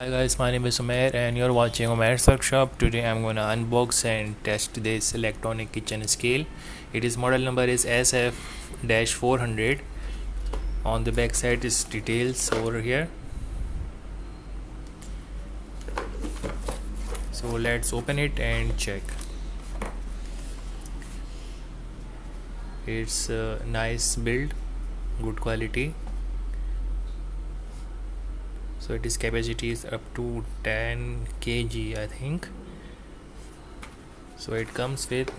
Hi guys, my name is Umair and you're watching Umair's Workshop. Today I'm gonna unbox and test this electronic kitchen scale. Its model number is SF-400. On the back side is details over here. So let's open it and check. It's a nice build, good quality. So its capacity is up to 10 kg I think. So it comes with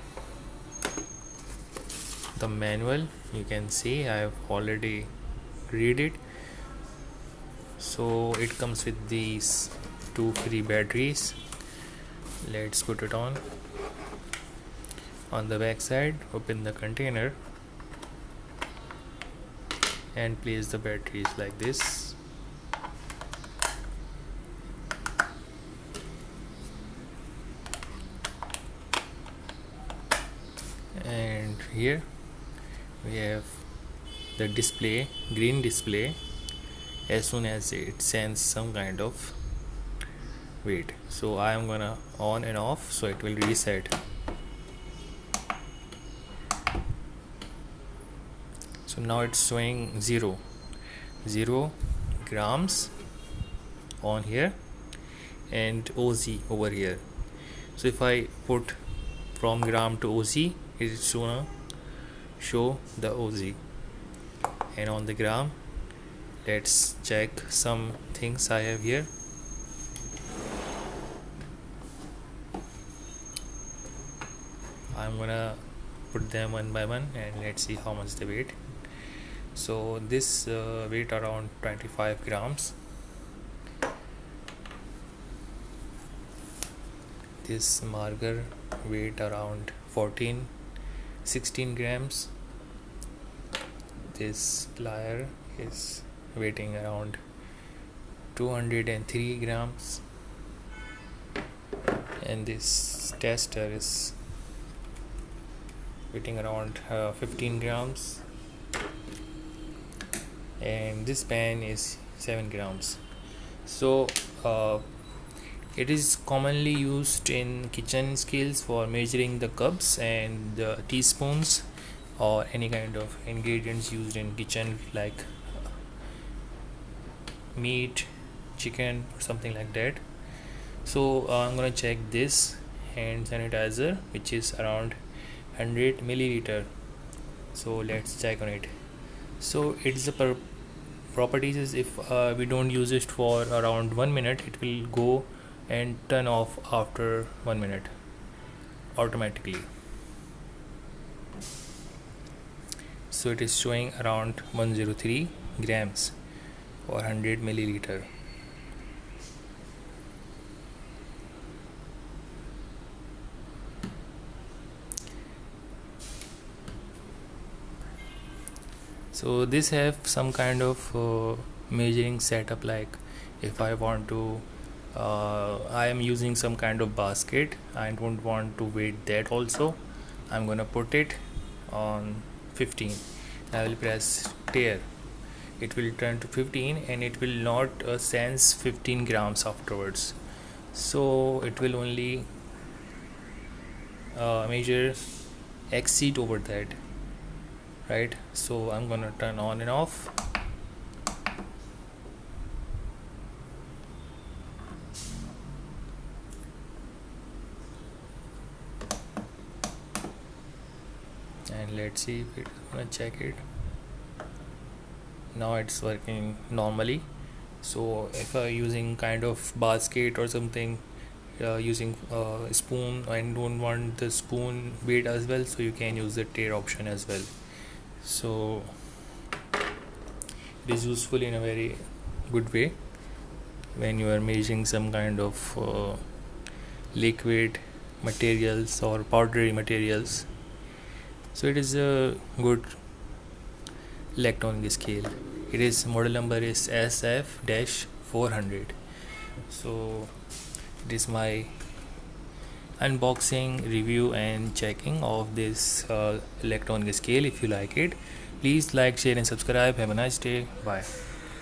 the manual. You can see I have already read it. So it comes with these two free batteries. Let's put it on the back side. Open the container and place the batteries like this. And here we have the display, green display, as soon as it sends some kind of weight. So I am gonna on and off, so it will reset. So now it's showing 0 grams on here and OZ over here. So if I put from gram to OZ, it is gonna show the OZ. And on the gram, let's check some things I have here. I'm gonna put them one by one and let's see how much they weight. So this weight around 25 grams. This marker weight around 16 grams. This plier is weighing around 203 grams, and this tester is weighing around 15 grams, and this pan is 7 grams. So it is commonly used in kitchen scales for measuring the cups and the teaspoons or any kind of ingredients used in kitchen, like meat, chicken or something like that. So I'm gonna check this hand sanitizer, which is around 100 milliliter. So let's check on it. So it's the properties is, if we don't use it for around 1 minute, it will go and turn off after 1 minute automatically. So it is showing around 103 grams or 100 milliliter. So this have some kind of measuring setup, like if I want to I am using some kind of basket, I don't want to weight that also. I'm gonna put it on 15. I will press tear, it will turn to 15 and it will not sense 15 grams afterwards. So it will only measure exceed over that, right? So I'm gonna turn on and off. And let's see if it's gonna check it. Now it's working normally. So if I'm using kind of basket or something, using a spoon and don't want the spoon weight as well, so you can use the tear option as well. So it is useful in a very good way when you are measuring some kind of liquid materials or powdery materials. So it is a good electronic scale. It is model number is SF-400. So it is my unboxing, review and checking of this electronic scale. If you like it, please like, share and subscribe. Have a nice day. Bye.